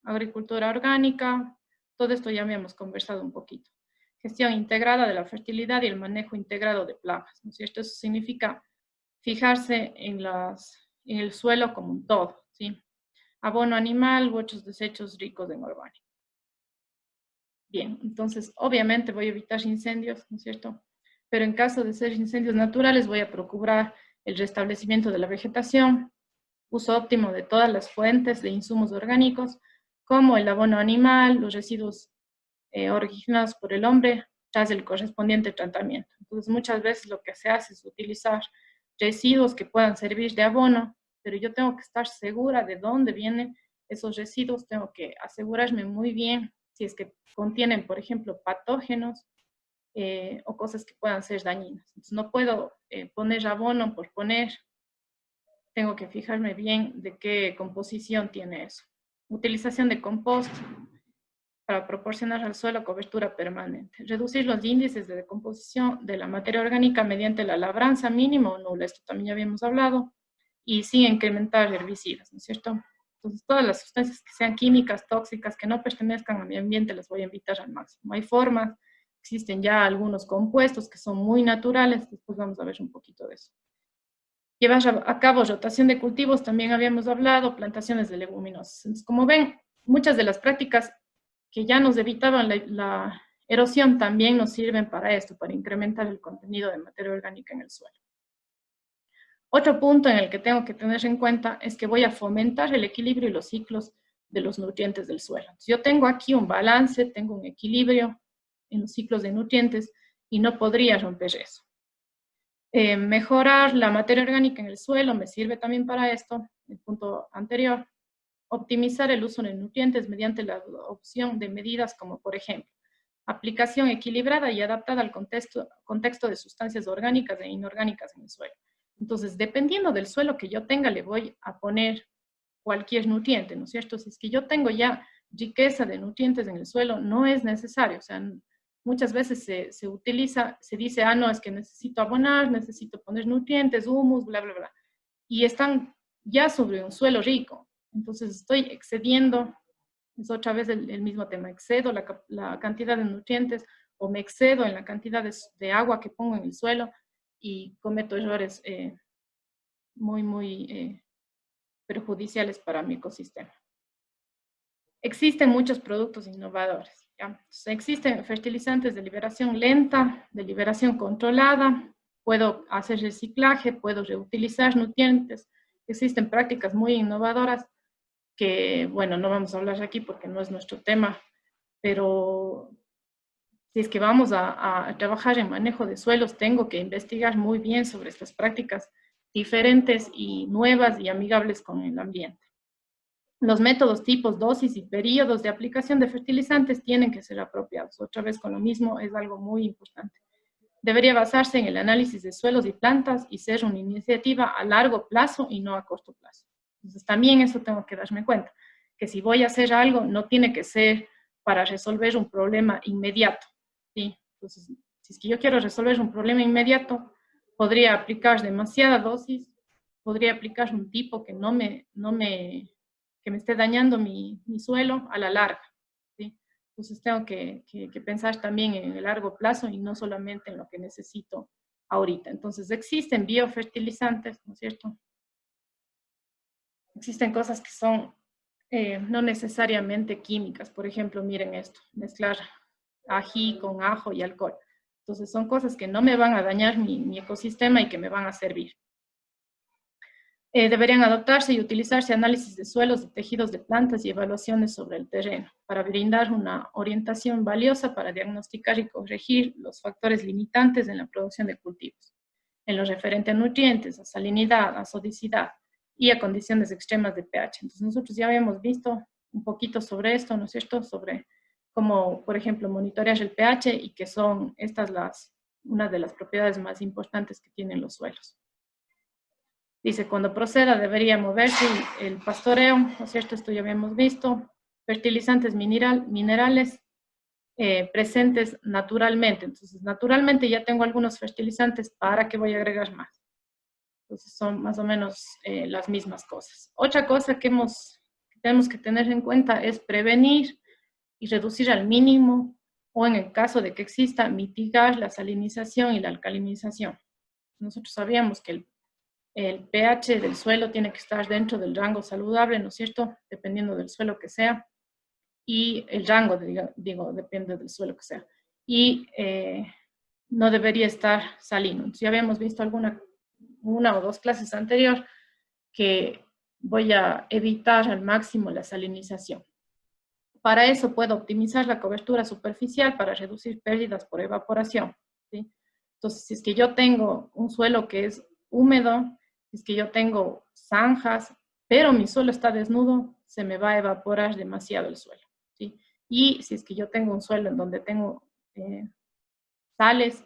Agricultura orgánica, todo esto ya habíamos conversado un poquito. Gestión integrada de la fertilidad y el manejo integrado de plagas, ¿no es cierto? Eso significa fijarse en el suelo como un todo, ¿sí? Abono animal u otros desechos ricos en orgánico. Bien, entonces obviamente voy a evitar incendios, ¿no es cierto? Pero en caso de ser incendios naturales voy a procurar el restablecimiento de la vegetación, uso óptimo de todas las fuentes de insumos orgánicos, como el abono animal, los residuos originados por el hombre, tras el correspondiente tratamiento. Entonces muchas veces lo que se hace es utilizar residuos que puedan servir de abono, pero yo tengo que estar segura de dónde vienen esos residuos, tengo que asegurarme muy bien si es que contienen, por ejemplo, patógenos o cosas que puedan ser dañinas. Entonces no puedo poner abono por poner, tengo que fijarme bien de qué composición tiene eso. Utilización de compost para proporcionar al suelo cobertura permanente. Reducir los índices de decomposición de la materia orgánica mediante la labranza mínima o nula, esto también ya habíamos hablado, y sin incrementar herbicidas, ¿no es cierto? Entonces, todas las sustancias que sean químicas, tóxicas, que no pertenezcan a mi ambiente, las voy a evitar al máximo. Hay formas, existen ya algunos compuestos que son muy naturales, después vamos a ver un poquito de eso. Llevar a cabo rotación de cultivos, también habíamos hablado, plantaciones de leguminosas. Entonces, como ven, muchas de las prácticas que ya nos evitaban la erosión también nos sirven para esto, para incrementar el contenido de materia orgánica en el suelo. Otro punto en el que tengo que tener en cuenta es que voy a fomentar el equilibrio y los ciclos de los nutrientes del suelo. Entonces, yo tengo aquí un balance, tengo un equilibrio en los ciclos de nutrientes y no podría romper eso. Mejorar la materia orgánica en el suelo me sirve también para esto, el punto anterior. Optimizar el uso de nutrientes mediante la adopción de medidas como, por ejemplo, aplicación equilibrada y adaptada al contexto de sustancias orgánicas e inorgánicas en el suelo. Entonces, dependiendo del suelo que yo tenga, le voy a poner cualquier nutriente, ¿no es cierto? Si es que yo tengo ya riqueza de nutrientes en el suelo, no es necesario. O sea, muchas veces se utiliza, se dice, no, es que necesito abonar, necesito poner nutrientes, humus, bla, bla, bla. Y están ya sobre un suelo rico. Entonces, estoy excediendo, es otra vez el mismo tema, excedo la cantidad de nutrientes o me excedo en la cantidad de agua que pongo en el suelo y cometo errores muy perjudiciales para mi ecosistema. Existen muchos productos innovadores. ¿Ya? Entonces, existen fertilizantes de liberación lenta, de liberación controlada, puedo hacer reciclaje, puedo reutilizar nutrientes. Existen prácticas muy innovadoras que, bueno, no vamos a hablar aquí porque no es nuestro tema, pero si es que vamos a trabajar en manejo de suelos, tengo que investigar muy bien sobre estas prácticas diferentes y nuevas y amigables con el ambiente. Los métodos, tipos, dosis y periodos de aplicación de fertilizantes tienen que ser apropiados. Otra vez con lo mismo, es algo muy importante. Debería basarse en el análisis de suelos y plantas y ser una iniciativa a largo plazo y no a corto plazo. Entonces, también eso tengo que darme cuenta, que si voy a hacer algo, no tiene que ser para resolver un problema inmediato, ¿sí? Entonces, si es que yo quiero resolver un problema inmediato, podría aplicar demasiada dosis, podría aplicar un tipo que que me esté dañando mi suelo a la larga, ¿sí? Entonces tengo que pensar también en el largo plazo y no solamente en lo que necesito ahorita. Entonces existen biofertilizantes, ¿no es cierto? Existen cosas que son no necesariamente químicas. Por ejemplo, miren esto, mezclar ají con ajo y alcohol. Entonces son cosas que no me van a dañar mi ecosistema y que me van a servir. Deberían adoptarse y utilizarse análisis de suelos, de tejidos de plantas y evaluaciones sobre el terreno para brindar una orientación valiosa para diagnosticar y corregir los factores limitantes en la producción de cultivos. En lo referente a nutrientes, a salinidad, a sodicidad y a condiciones extremas de pH. Entonces nosotros ya habíamos visto un poquito sobre esto, ¿no es cierto? Sobre cómo, por ejemplo, monitorear el pH y que son estas una de las propiedades más importantes que tienen los suelos. Dice, cuando proceda debería moverse el pastoreo, ¿no es cierto? Esto ya habíamos visto. Fertilizantes minerales presentes naturalmente. Entonces, naturalmente ya tengo algunos fertilizantes, ¿para qué voy a agregar más? Entonces, son más o menos las mismas cosas. Otra cosa que tenemos que tener en cuenta es prevenir y reducir al mínimo, o en el caso de que exista, mitigar la salinización y la alcalinización. Nosotros sabíamos que el pH del suelo tiene que estar dentro del rango saludable, ¿no es cierto? Dependiendo del suelo que sea. Y el rango, digo, depende del suelo que sea. Y no debería estar salino. Entonces, ya habíamos visto una o dos clases anterior que voy a evitar al máximo la salinización. Para eso puedo optimizar la cobertura superficial para reducir pérdidas por evaporación, ¿sí? Entonces, si es que yo tengo un suelo que es húmedo, si es que yo tengo zanjas, pero mi suelo está desnudo, se me va a evaporar demasiado el suelo, ¿sí? Y si es que yo tengo un suelo en donde tengo sales,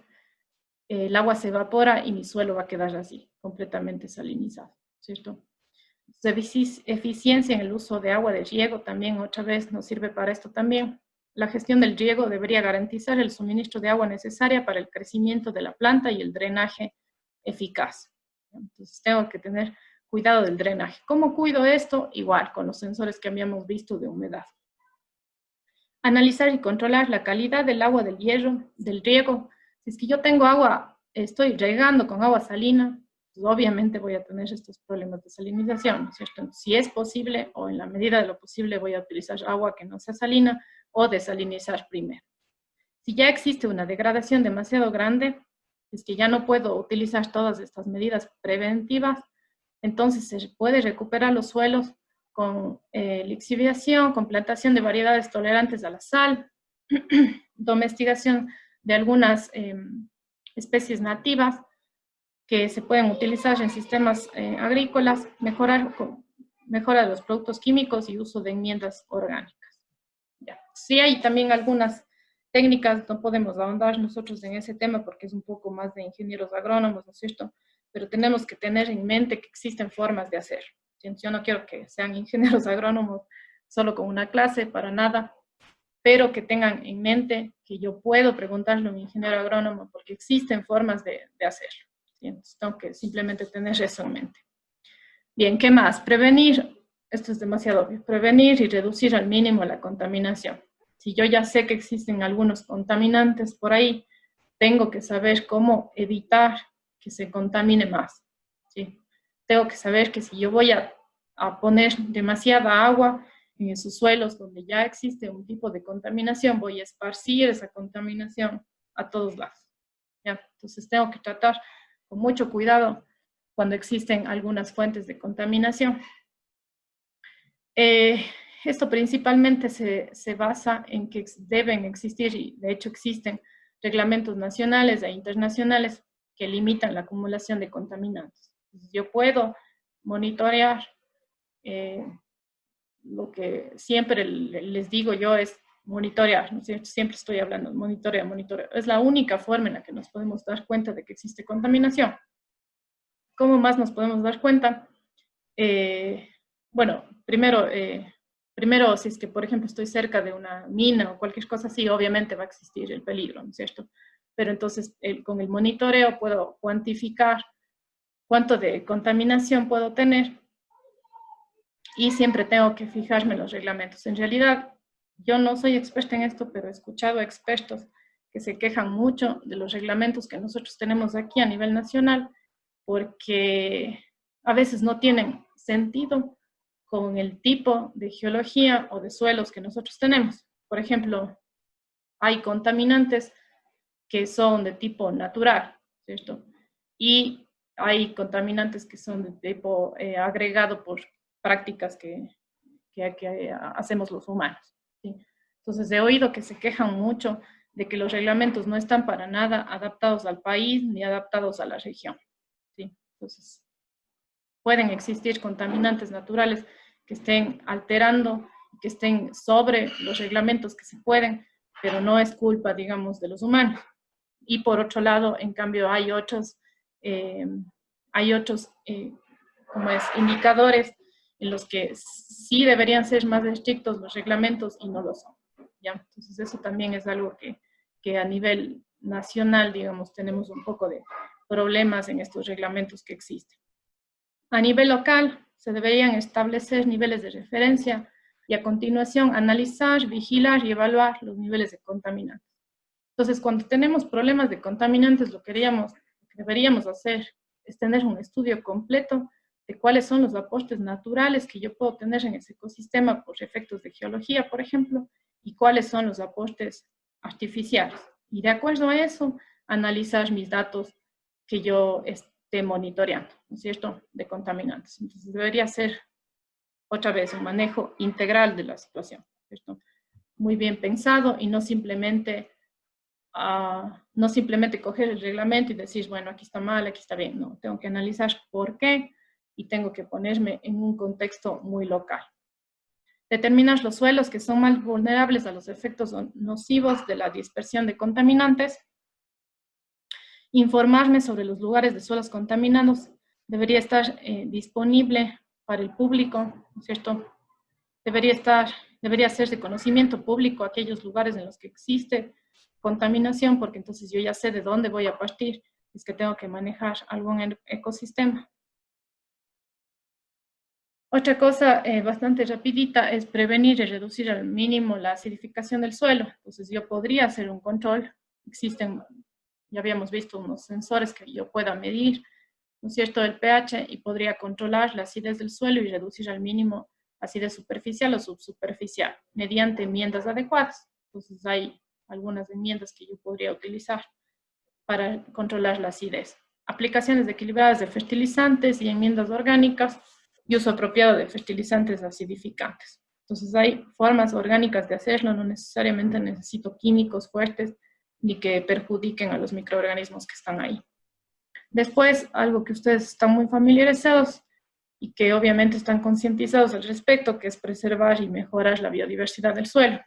el agua se evapora y mi suelo va a quedar así, completamente salinizado, ¿cierto? Eficiencia en el uso de agua de riego también, otra vez, nos sirve para esto también. La gestión del riego debería garantizar el suministro de agua necesaria para el crecimiento de la planta y el drenaje eficaz. Entonces, tengo que tener cuidado del drenaje. ¿Cómo cuido esto? Igual, con los sensores que habíamos visto de humedad. Analizar y controlar la calidad del agua del riego. Si es que yo tengo agua, estoy regando con agua salina, pues obviamente voy a tener estos problemas de salinización, ¿no es cierto? Si es posible, o en la medida de lo posible, voy a utilizar agua que no sea salina o desalinizar primero. Si ya existe una degradación demasiado grande, es que ya no puedo utilizar todas estas medidas preventivas, entonces se puede recuperar los suelos con lixiviación, con plantación de variedades tolerantes a la sal, domesticación de algunas especies nativas que se pueden utilizar en sistemas agrícolas, mejora de los productos químicos y uso de enmiendas orgánicas. Ya. Sí hay también algunas técnicas, no podemos ahondar nosotros en ese tema porque es un poco más de ingenieros agrónomos, ¿no es cierto? Pero tenemos que tener en mente que existen formas de hacer. Yo no quiero que sean ingenieros agrónomos solo con una clase, para nada, pero que tengan en mente que yo puedo preguntarle a un ingeniero agrónomo porque existen formas de hacerlo. ¿Sí? Entonces tengo que simplemente tener eso en mente. Bien, ¿qué más? Prevenir, esto es demasiado obvio, prevenir y reducir al mínimo la contaminación. Si yo ya sé que existen algunos contaminantes por ahí, tengo que saber cómo evitar que se contamine más, ¿sí? Tengo que saber que si yo voy a poner demasiada agua en esos suelos donde ya existe un tipo de contaminación, voy a esparcir esa contaminación a todos lados, ¿ya? Entonces tengo que tratar con mucho cuidado cuando existen algunas fuentes de contaminación. Esto principalmente se basa en que deben existir, y de hecho existen, reglamentos nacionales e internacionales que limitan la acumulación de contaminantes. Entonces, yo puedo monitorear, lo que siempre les digo yo es monitorear, ¿no es cierto? Siempre estoy hablando, monitorea. Es la única forma en la que nos podemos dar cuenta de que existe contaminación. ¿Cómo más nos podemos dar cuenta? Bueno, primero, si es que, por ejemplo, estoy cerca de una mina o cualquier cosa así, obviamente va a existir el peligro, ¿no es cierto? Pero entonces, con el monitoreo puedo cuantificar cuánto de contaminación puedo tener y siempre tengo que fijarme en los reglamentos. En realidad, yo no soy experta en esto, pero he escuchado a expertos que se quejan mucho de los reglamentos que nosotros tenemos aquí a nivel nacional, porque a veces no tienen sentido con el tipo de geología o de suelos que nosotros tenemos. Por ejemplo, hay contaminantes que son de tipo natural, ¿cierto? Y hay contaminantes que son de tipo agregado por prácticas que hacemos los humanos, ¿sí? Entonces he oído que se quejan mucho de que los reglamentos no están para nada adaptados al país ni adaptados a la región, ¿sí? Entonces, pueden existir contaminantes naturales que estén alterando, que estén sobre los reglamentos que se pueden, pero no es culpa, digamos, de los humanos. Y por otro lado, en cambio, hay otros como es, indicadores en los que sí deberían ser más estrictos los reglamentos y no lo son. ¿Ya? Entonces eso también es algo que a nivel nacional, digamos, tenemos un poco de problemas en estos reglamentos que existen. A nivel local, se deberían establecer niveles de referencia y a continuación analizar, vigilar y evaluar los niveles de contaminantes. Entonces, cuando tenemos problemas de contaminantes, lo que deberíamos hacer es tener un estudio completo de cuáles son los aportes naturales que yo puedo tener en ese ecosistema por efectos de geología, por ejemplo, y cuáles son los aportes artificiales. Y de acuerdo a eso, analizar mis datos que yo esté monitoreando, ¿no es cierto?, de contaminantes. Entonces, debería ser, otra vez, un manejo integral de la situación, ¿cierto? Muy bien pensado y no simplemente coger el reglamento y decir, bueno, aquí está mal, aquí está bien. No, tengo que analizar por qué y tengo que ponerme en un contexto muy local. Determinar los suelos que son más vulnerables a los efectos nocivos de la dispersión de contaminantes. Informarme sobre los lugares de suelos contaminados. Debería estar disponible para el público, ¿no es cierto? Debería hacerse conocimiento público aquellos lugares en los que existe contaminación, porque entonces yo ya sé de dónde voy a partir, es que tengo que manejar algún ecosistema. Otra cosa bastante rapidita es prevenir y reducir al mínimo la acidificación del suelo. Entonces yo podría hacer un control. Existen, ya habíamos visto, unos sensores que yo pueda medir, ¿no es cierto?, el pH, y podría controlar la acidez del suelo y reducir al mínimo acidez superficial o subsuperficial mediante enmiendas adecuadas. Entonces hay algunas enmiendas que yo podría utilizar para controlar la acidez. Aplicaciones equilibradas de fertilizantes y enmiendas orgánicas y uso apropiado de fertilizantes acidificantes. Entonces hay formas orgánicas de hacerlo, no necesariamente necesito químicos fuertes ni que perjudiquen a los microorganismos que están ahí. Después, algo que ustedes están muy familiarizados y que obviamente están concientizados al respecto, que es preservar y mejorar la biodiversidad del suelo.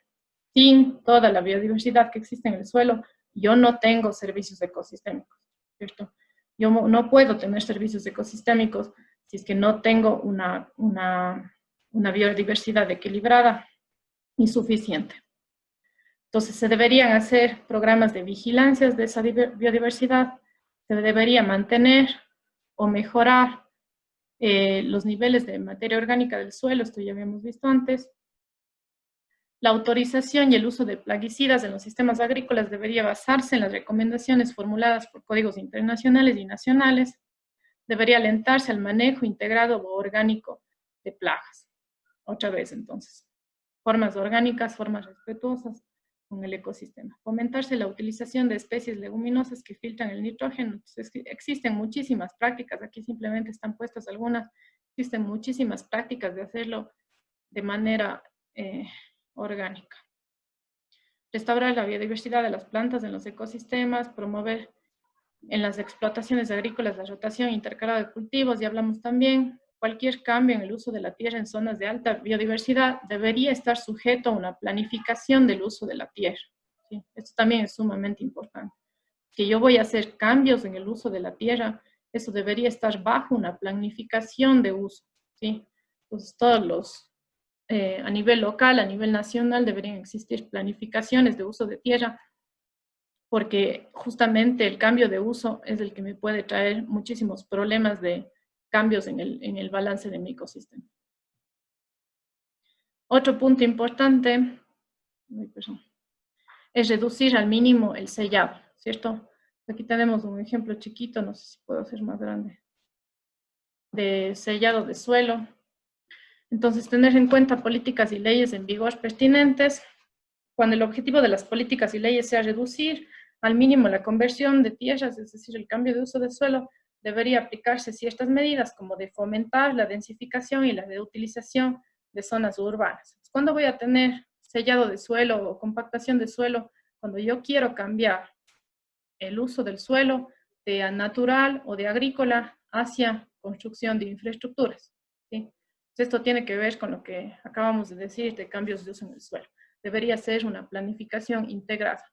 Sin toda la biodiversidad que existe en el suelo, yo no tengo servicios ecosistémicos, ¿cierto? Yo no puedo tener servicios ecosistémicos si es que no tengo una biodiversidad equilibrada y suficiente. Entonces, se deberían hacer programas de vigilancia de esa biodiversidad, se debería mantener o mejorar los niveles de materia orgánica del suelo, esto ya habíamos visto antes. La autorización y el uso de plaguicidas en los sistemas agrícolas debería basarse en las recomendaciones formuladas por códigos internacionales y nacionales. Debería alentarse al manejo integrado o orgánico de plagas. Otra vez, entonces, formas orgánicas, formas respetuosas con el ecosistema. Fomentarse la utilización de especies leguminosas que filtran el nitrógeno. Entonces, existen muchísimas prácticas, aquí simplemente están puestas algunas, existen muchísimas prácticas de hacerlo de manera orgánica. Restaurar la biodiversidad de las plantas en los ecosistemas, promover en las explotaciones agrícolas la rotación intercalada de cultivos, y hablamos también, cualquier cambio en el uso de la tierra en zonas de alta biodiversidad debería estar sujeto a una planificación del uso de la tierra. ¿Sí? Esto también es sumamente importante. Si yo voy a hacer cambios en el uso de la tierra, eso debería estar bajo una planificación de uso. ¿Sí? Entonces, todos los a nivel local, a nivel nacional, deberían existir planificaciones de uso de tierra, porque justamente el cambio de uso es el que me puede traer muchísimos problemas de cambios en el balance de mi ecosistema. Otro punto importante es reducir al mínimo el sellado, ¿cierto? Aquí tenemos un ejemplo chiquito, no sé si puedo hacer más grande, de sellado de suelo. Entonces, tener en cuenta políticas y leyes en vigor pertinentes. Cuando el objetivo de las políticas y leyes sea reducir al mínimo la conversión de tierras, es decir, el cambio de uso de suelo, debería aplicarse ciertas medidas como de fomentar la densificación y la reutilización de zonas urbanas. ¿Cuándo voy a tener sellado de suelo o compactación de suelo? Cuando yo quiero cambiar el uso del suelo de natural o de agrícola hacia construcción de infraestructuras, ¿sí? Esto tiene que ver con lo que acabamos de decir de cambios de uso en el suelo. Debería ser una planificación integrada.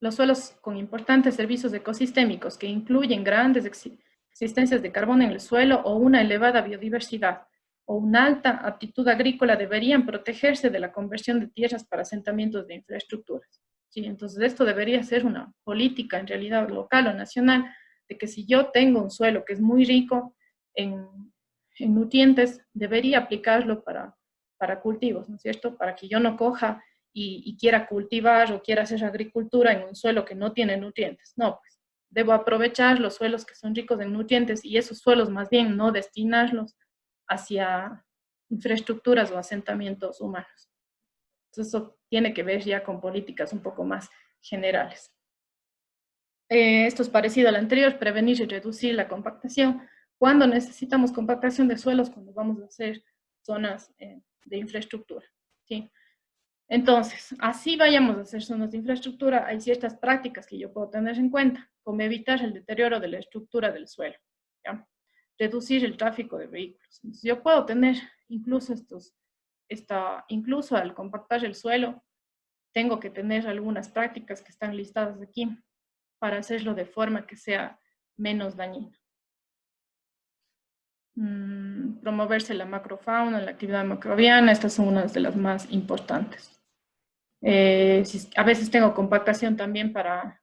Los suelos con importantes servicios ecosistémicos que incluyen grandes existencias de carbono en el suelo o una elevada biodiversidad o una alta aptitud agrícola deberían protegerse de la conversión de tierras para asentamientos de infraestructuras. ¿Sí? Entonces esto debería ser una política en realidad local o nacional de que si yo tengo un suelo que es muy rico en nutrientes, debería aplicarlo para cultivos, ¿no es cierto? Para que yo no coja y quiera cultivar o quiera hacer agricultura en un suelo que no tiene nutrientes. No, pues debo aprovechar los suelos que son ricos en nutrientes y esos suelos más bien no destinarlos hacia infraestructuras o asentamientos humanos. Entonces eso tiene que ver ya con políticas un poco más generales. Esto es parecido al anterior, prevenir y reducir la compactación. ¿Cuándo necesitamos compactación de suelos? Cuando vamos a hacer zonas de infraestructura, ¿sí? Entonces, así vayamos a hacer zonas de infraestructura, hay ciertas prácticas que yo puedo tener en cuenta, como evitar el deterioro de la estructura del suelo, ¿ya? Reducir el tráfico de vehículos. Entonces, yo puedo tener incluso incluso al compactar el suelo, tengo que tener algunas prácticas que están listadas aquí para hacerlo de forma que sea menos dañina. Promoverse la macrofauna, la actividad macrobiana, estas son unas de las más importantes. A veces tengo compactación también a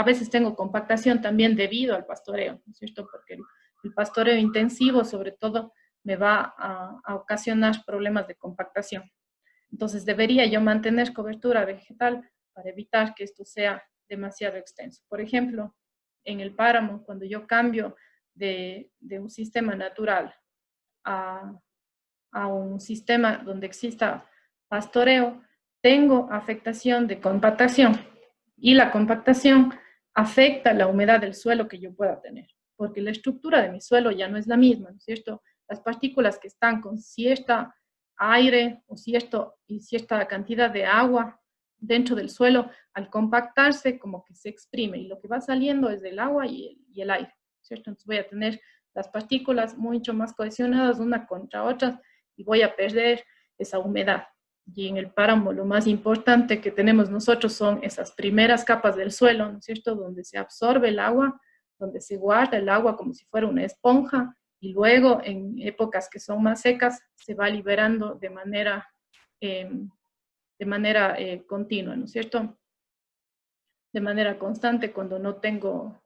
veces tengo compactación también debido al pastoreo, ¿no es cierto? Porque el pastoreo intensivo, sobre todo, me va a ocasionar problemas de compactación. Entonces, debería yo mantener cobertura vegetal para evitar que esto sea demasiado extenso. Por ejemplo, en el páramo, cuando yo cambio de un sistema natural a un sistema donde exista pastoreo, tengo afectación de compactación y la compactación afecta la humedad del suelo que yo pueda tener, porque la estructura de mi suelo ya no es la misma, ¿no es cierto? Las partículas que están con cierta aire o cierta cantidad de agua dentro del suelo, al compactarse como que se exprime y lo que va saliendo es del agua y el aire, ¿cierto? Entonces voy a tener las partículas mucho más cohesionadas una contra otra y voy a perder esa humedad. Y en el páramo lo más importante que tenemos nosotros son esas primeras capas del suelo, ¿no es cierto?, donde se absorbe el agua, donde se guarda el agua como si fuera una esponja, y luego en épocas que son más secas se va liberando de manera continua, ¿no es cierto?, de manera constante cuando no tengo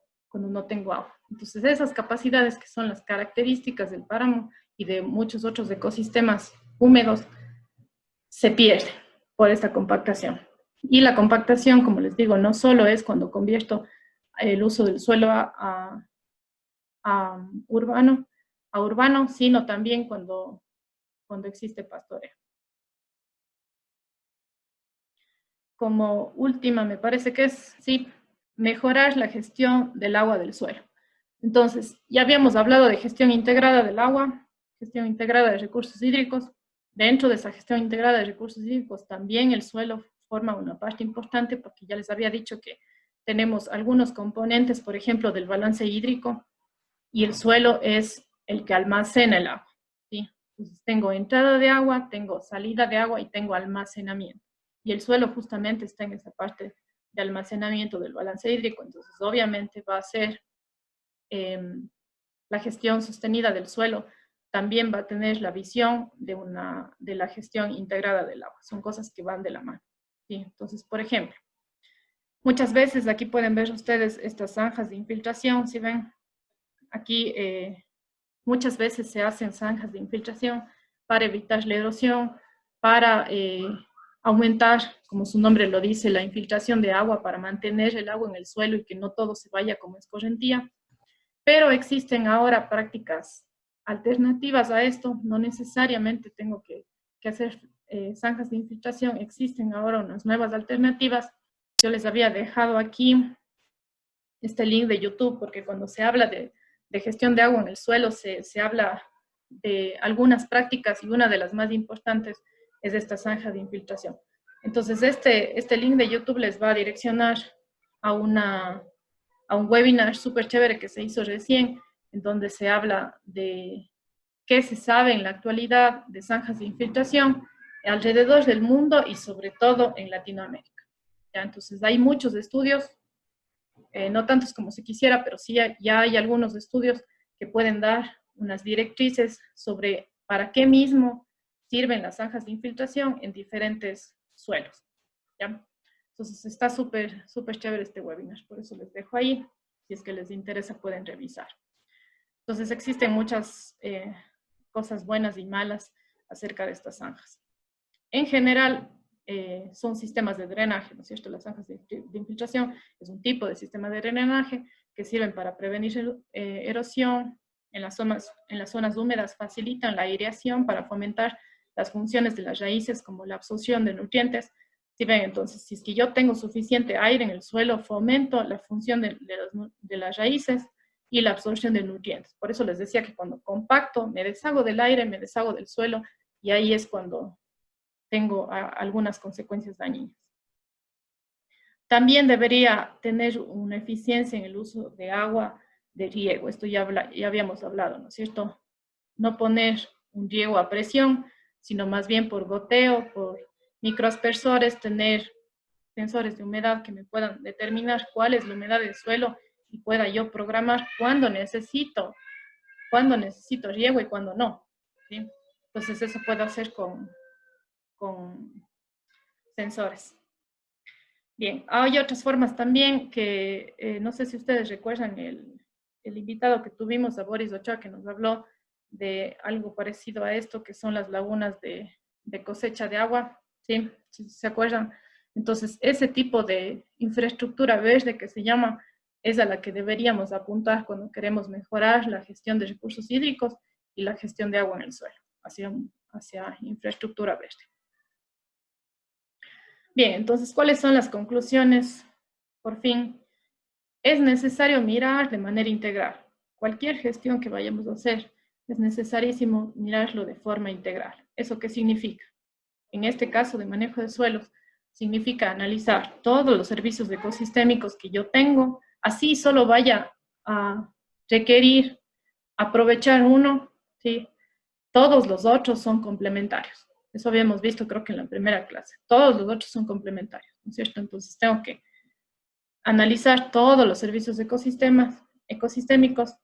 agua. Entonces esas capacidades que son las características del páramo y de muchos otros ecosistemas húmedos se pierden por esta compactación. Y la compactación, como les digo, no solo es cuando convierto el uso del suelo a urbano, sino también cuando existe pastoreo. Como última, me parece que es, sí, mejorar la gestión del agua del suelo. Entonces, ya habíamos hablado de gestión integrada del agua, gestión integrada de recursos hídricos. Dentro de esa gestión integrada de recursos hídricos, también el suelo forma una parte importante, porque ya les había dicho que tenemos algunos componentes, por ejemplo, del balance hídrico, y el suelo es el que almacena el agua, ¿sí? Entonces, tengo entrada de agua, tengo salida de agua y tengo almacenamiento. Y el suelo justamente está en esa parte de almacenamiento del balance hídrico, entonces obviamente va a ser la gestión sostenida del suelo, también va a tener la visión de la gestión integrada del agua. Son cosas que van de la mano, ¿sí? Entonces, por ejemplo, muchas veces aquí pueden ver ustedes estas zanjas de infiltración, ¿sí ven? Aquí muchas veces se hacen zanjas de infiltración para evitar la erosión, para aumentar, como su nombre lo dice, la infiltración de agua, para mantener el agua en el suelo y que no todo se vaya como escorrentía. Pero existen ahora prácticas alternativas a esto, no necesariamente tengo que hacer zanjas de infiltración, existen ahora unas nuevas alternativas. Yo les había dejado aquí este link de YouTube, porque cuando se habla de gestión de agua en el suelo, se habla de algunas prácticas y una de las más importantes es esta zanja de infiltración. Entonces este link de YouTube les va a direccionar a a un webinar súper chévere que se hizo recién, en donde se habla de qué se sabe en la actualidad de zanjas de infiltración alrededor del mundo y sobre todo en Latinoamérica. ¿Ya? Entonces hay muchos estudios, no tantos como se quisiera, pero sí ya hay algunos estudios que pueden dar unas directrices sobre para qué mismo sirven las zanjas de infiltración en diferentes suelos. ¿Ya? Entonces está súper chévere este webinar, por eso les dejo ahí. Si es que les interesa pueden revisar. Entonces existen muchas cosas buenas y malas acerca de estas zanjas. En general, son sistemas de drenaje, ¿no es cierto? Las zanjas de infiltración es un tipo de sistema de drenaje que sirven para prevenir erosión. En las zonas húmedas facilitan la aireación para fomentar las funciones de las raíces como la absorción de nutrientes. Si ven, entonces, si es que yo tengo suficiente aire en el suelo, fomento la función de las raíces y la absorción de nutrientes. Por eso les decía que cuando compacto, me deshago del aire, me deshago del suelo, y ahí es cuando tengo algunas consecuencias dañinas. También debería tener una eficiencia en el uso de agua de riego. Esto ya habíamos hablado, ¿no es cierto? No poner un riego a presión, sino más bien por goteo, por microaspersores, tener sensores de humedad que me puedan determinar cuál es la humedad del suelo y pueda yo programar cuándo necesito riego y cuándo no. ¿Sí? Entonces eso puedo hacer con sensores. Bien, hay otras formas también que no sé si ustedes recuerdan el invitado que tuvimos, a Boris Ochoa, que nos habló de algo parecido a esto, que son las lagunas de cosecha de agua, ¿sí? Si se acuerdan. Entonces, ese tipo de infraestructura verde que se llama, es a la que deberíamos apuntar cuando queremos mejorar la gestión de recursos hídricos y la gestión de agua en el suelo, hacia infraestructura verde. Bien, entonces, ¿cuáles son las conclusiones? Por fin, es necesario mirar de manera integral. Cualquier gestión que vayamos a hacer, es necesarísimo mirarlo de forma integral. ¿Eso qué significa? En este caso de manejo de suelos, significa analizar todos los servicios ecosistémicos que yo tengo, así solo vaya a requerir aprovechar uno, ¿sí? Todos los otros son complementarios. Eso habíamos visto, creo que en la primera clase. Todos los otros son complementarios, ¿no es cierto? Entonces tengo que analizar todos los servicios ecosistémicos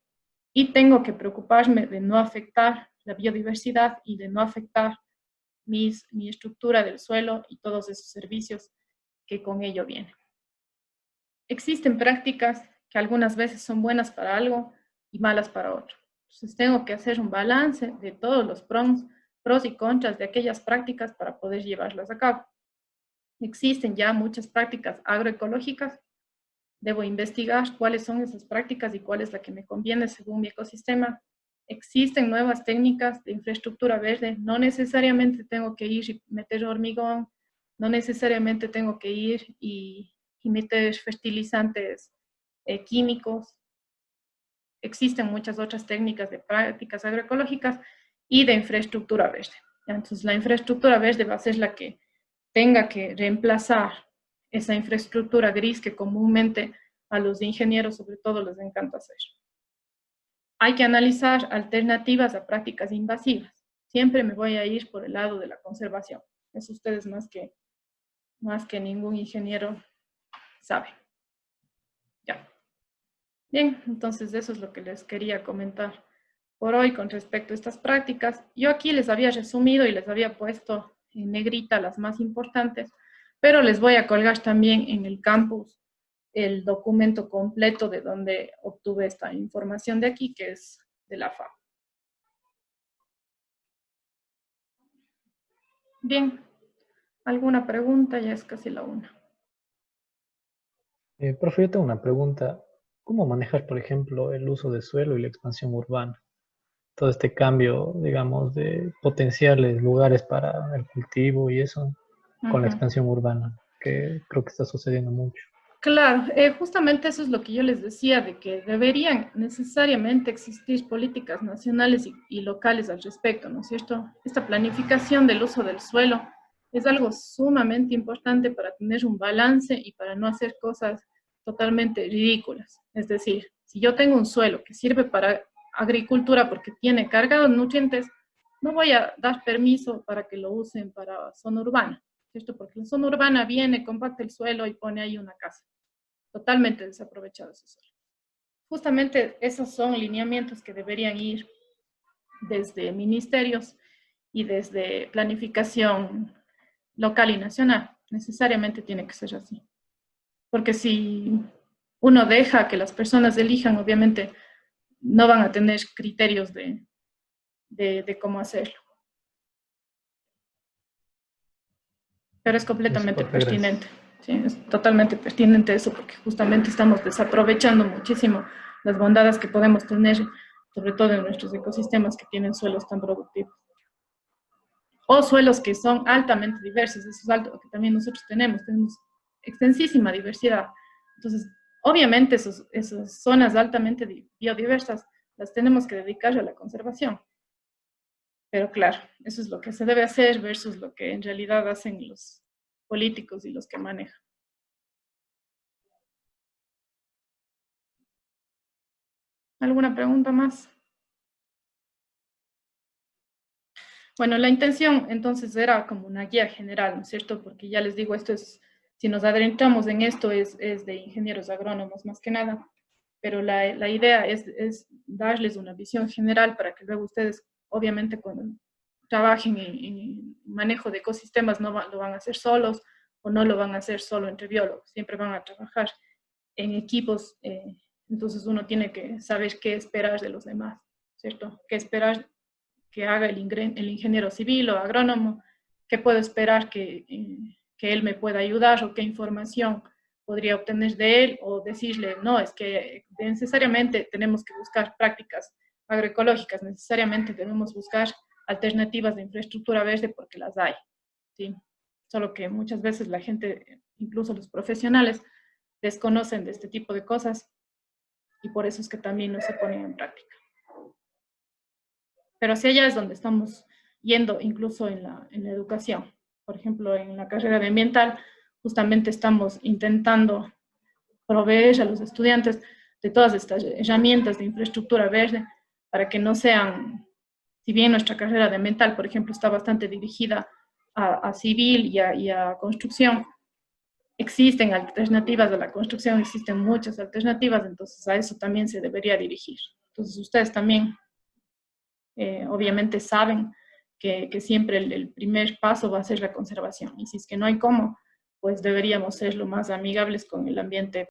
y tengo que preocuparme de no afectar la biodiversidad y de no afectar mi estructura del suelo y todos esos servicios que con ello vienen. Existen prácticas que algunas veces son buenas para algo y malas para otro. Entonces tengo que hacer un balance de todos los pros y contras de aquellas prácticas para poder llevarlas a cabo. Existen ya muchas prácticas agroecológicas. Debo investigar cuáles son esas prácticas y cuál es la que me conviene según mi ecosistema. Existen nuevas técnicas de infraestructura verde. No necesariamente tengo que ir y meter hormigón. No necesariamente tengo que ir y meter fertilizantes químicos. Existen muchas otras técnicas de prácticas agroecológicas y de infraestructura verde. Entonces, la infraestructura verde va a ser la que tenga que reemplazar esa infraestructura gris que comúnmente a los ingenieros sobre todo les encanta hacer. Hay que analizar alternativas a prácticas invasivas. Siempre me voy a ir por el lado de la conservación. Eso ustedes más que ningún ingeniero saben. Ya. Bien, entonces eso es lo que les quería comentar por hoy con respecto a estas prácticas. Yo aquí les había resumido y les había puesto en negrita las más importantes, pero les voy a colgar también en el campus el documento completo de donde obtuve esta información de aquí, que es de la FAO. Bien, ¿alguna pregunta? Ya es casi la una. Profe, yo tengo una pregunta. ¿Cómo manejar, por ejemplo, el uso de suelo y la expansión urbana? Todo este cambio, digamos, de potenciales lugares para el cultivo y eso, con la expansión urbana, que creo que está sucediendo mucho. Claro, justamente eso es lo que yo les decía, de que deberían necesariamente existir políticas nacionales y locales al respecto, ¿no es cierto? Esta planificación del uso del suelo es algo sumamente importante para tener un balance y para no hacer cosas totalmente ridículas. Es decir, si yo tengo un suelo que sirve para agricultura porque tiene carga de nutrientes, no voy a dar permiso para que lo usen para zona urbana, ¿cierto? Porque la zona urbana viene, compacta el suelo y pone ahí una casa. Totalmente desaprovechado ese suelo. Justamente esos son lineamientos que deberían ir desde ministerios y desde planificación local y nacional. Necesariamente tiene que ser así. Porque si uno deja que las personas elijan, obviamente no van a tener criterios de cómo hacerlo. Pero es completamente pertinente. Sí, es totalmente pertinente eso, porque justamente estamos desaprovechando muchísimo las bondades que podemos tener, sobre todo en nuestros ecosistemas que tienen suelos tan productivos. O suelos que son altamente diversos, eso es algo que también nosotros tenemos extensísima diversidad. Entonces, obviamente esas zonas altamente biodiversas las tenemos que dedicar a la conservación. Pero claro, eso es lo que se debe hacer versus lo que en realidad hacen los políticos y los que manejan. ¿Alguna pregunta más? Bueno, la intención entonces era como una guía general, ¿no es cierto? Porque ya les digo, esto es, si nos adentramos en esto, es de ingenieros agrónomos más que nada, pero la idea es darles una visión general para que luego ustedes, obviamente, cuando trabajen en manejo de ecosistemas, no lo van a hacer solos o no lo van a hacer solo entre biólogos, siempre van a trabajar en equipos, entonces uno tiene que saber qué esperar de los demás, ¿cierto? ¿Qué esperar que haga el ingeniero civil o agrónomo? ¿Qué puedo esperar que él me pueda ayudar o qué información podría obtener de él o decirle, no, es que necesariamente tenemos que buscar prácticas agroecológicas, necesariamente debemos buscar alternativas de infraestructura verde porque las hay, ¿sí? Solo que muchas veces la gente, incluso los profesionales, desconocen de este tipo de cosas y por eso es que también no se ponen en práctica. Pero hacia allá es donde estamos yendo, incluso en la educación. Por ejemplo, en la carrera de ambiental, justamente estamos intentando proveer a los estudiantes de todas estas herramientas de infraestructura verde para que no sean, si bien nuestra carrera de ambiental, por ejemplo, está bastante dirigida a civil y a construcción, existen alternativas de la construcción, existen muchas alternativas, entonces a eso también se debería dirigir. Entonces ustedes también obviamente saben que siempre el primer paso va a ser la conservación, y si es que no hay cómo, pues deberíamos ser lo más amigables con el ambiente